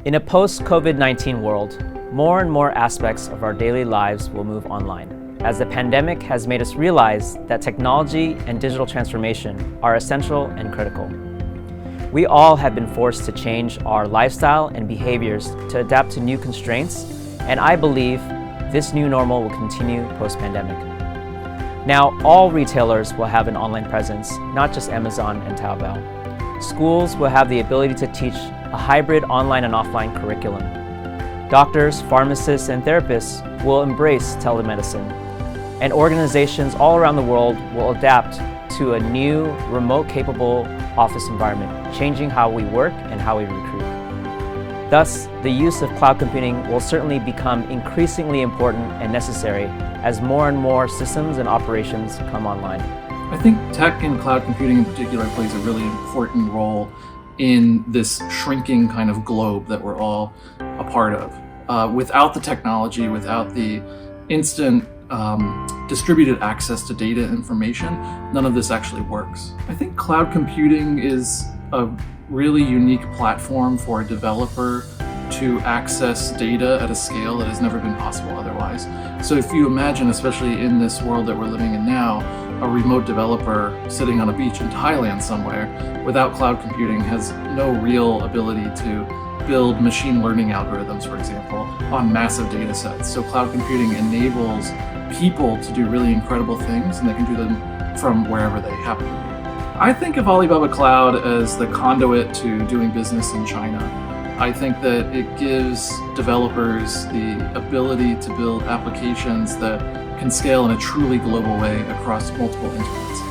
In a post-COVID-19 world, more and more aspects of our daily lives will move online, as the pandemic has made us realize that technology and digital transformation are essential and critical. We all have been forced to change our lifestyle and behaviors to adapt to new constraints, and I believe this new normal will continue post-pandemic. Now, all retailers will have an online presence, not just Amazon and Taobao. Schools will have the ability to teach a hybrid online and offline curriculum. Doctors, pharmacists, and therapists will embrace telemedicine. And organizations all around the world will adapt to a new, remote-capable office environment, changing how we work and how we recruit. Thus, the use of cloud computing will certainly become increasingly important and necessary as more and more systems and operations come online. I think tech and cloud computing in particular plays a really important role in this shrinking kind of globe that we're all a part of. Without the technology, without the instant distributed access to data information, none of this actually works. I think cloud computing is a really unique platform for a developer to access data at a scale that has never been possible otherwise. So if you imagine, especially in this world that we're living in now, a remote developer sitting on a beach in Thailand somewhere without cloud computing has no real ability to build machine learning algorithms, for example, on massive data sets. So cloud computing enables people to do really incredible things, and they can do them from wherever they happen to be. I think of Alibaba Cloud as the conduit to doing business in China. I think that it gives developers the ability to build applications that can scale in a truly global way across multiple internets.